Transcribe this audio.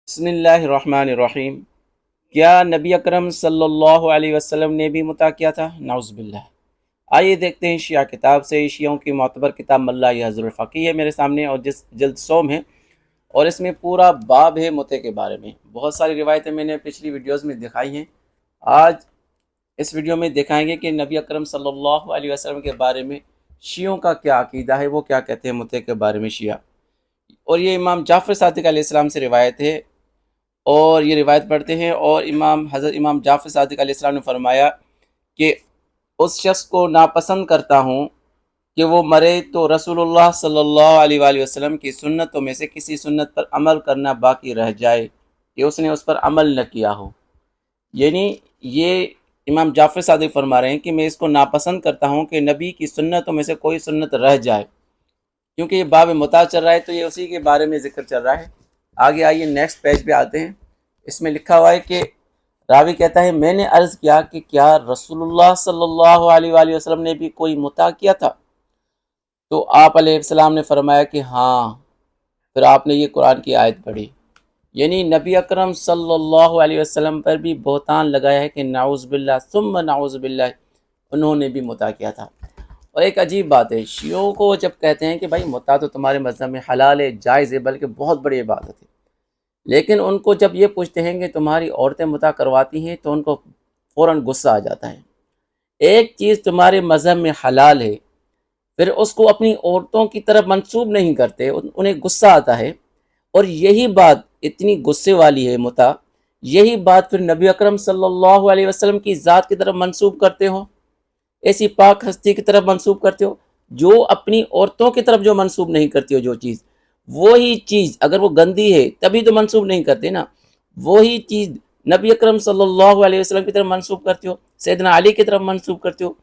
بسم اللہ الرحمن الرحیم۔ کیا نبی اکرم صلی اللہ علیہ وسلم نے بھی مطاع کیا تھا؟ نعوذ باللہ۔ آئیے دیکھتے ہیں شیعہ کتاب سے۔ شیعوں کی معتبر کتاب ملہ حضر الفقی ہے میرے سامنے، اور جس جلد سوم ہے، اور اس میں پورا باب ہے متع کے بارے میں۔ بہت ساری روایتیں میں نے پچھلی ویڈیوز میں دکھائی ہیں۔ آج اس ویڈیو میں دکھائیں گے کہ نبی اکرم صلی اللہ علیہ وسلم کے بارے میں شیعوں کا کیا عقیدہ ہے، وہ کیا کہتے ہیں متع کے بارے میں شیعہ۔ اور یہ امام جعفر صادق علیہ السلام سے روایت ہے، اور یہ روایت پڑھتے ہیں، اور حضرت امام جعفر صادق علیہ السلام نے فرمایا کہ اس شخص کو ناپسند کرتا ہوں کہ وہ مرے تو رسول اللہ صلی اللہ علیہ وآلہ وسلم کی سنتوں میں سے کسی سنت پر عمل کرنا باقی رہ جائے کہ اس نے اس پر عمل نہ کیا ہو۔ یعنی یہ امام جعفر صادق فرما رہے ہیں کہ میں اس کو ناپسند کرتا ہوں کہ نبی کی سنتوں میں سے کوئی سنت رہ جائے، کیونکہ یہ باب مطاع چل رہا ہے تو یہ اسی کے بارے میں ذکر چل رہا ہے۔ آگے آئیے نیکسٹ پیج پہ آتے ہیں۔ اس میں لکھا ہوا ہے کہ راوی کہتا ہے میں نے عرض کیا کہ کیا رسول اللہ صلی اللہ علیہ وآلہ وسلم نے بھی کوئی مطاع کیا تھا؟ تو آپ علیہ السلام نے فرمایا کہ ہاں۔ پھر آپ نے یہ قرآن کی آیت پڑھی، یعنی نبی اکرم صلی اللہ علیہ وسلم پر بھی بہتان لگایا ہے کہ نعوذ باللہ ثم نعوذ باللہ انہوں نے بھی مطاع کیا تھا۔ اور ایک عجیب بات ہے، شیعوں کو جب کہتے ہیں کہ بھائی مطاع تو تمہارے مذہب میں حلال ہے، جائز ہے، بلکہ بہت بڑی عبادت ہے، لیکن ان کو جب یہ پوچھتے ہیں کہ تمہاری عورتیں مطاع کرواتی ہیں تو ان کو فوراً غصہ آ جاتا ہے۔ ایک چیز تمہارے مذہب میں حلال ہے، پھر اس کو اپنی عورتوں کی طرف منسوب نہیں کرتے، انہیں غصہ آتا ہے، اور یہی بات اتنی غصے والی ہے مطاع، یہی بات پھر نبی اکرم صلی اللہ علیہ وسلم کی ذات کی طرف منسوب کرتے ہو، ایسی پاک ہستی کی طرف منسوب کرتے ہو جو اپنی عورتوں کی طرف جو منسوب نہیں کرتی ہو، جو چیز وہی چیز اگر وہ گندی ہے تبھی تو منسوب نہیں کرتے نا، وہی چیز نبی اکرم صلی اللہ علیہ وسلم کی طرف منسوب کرتے ہو، سیدنا علی کی طرف منسوب کرتے ہو،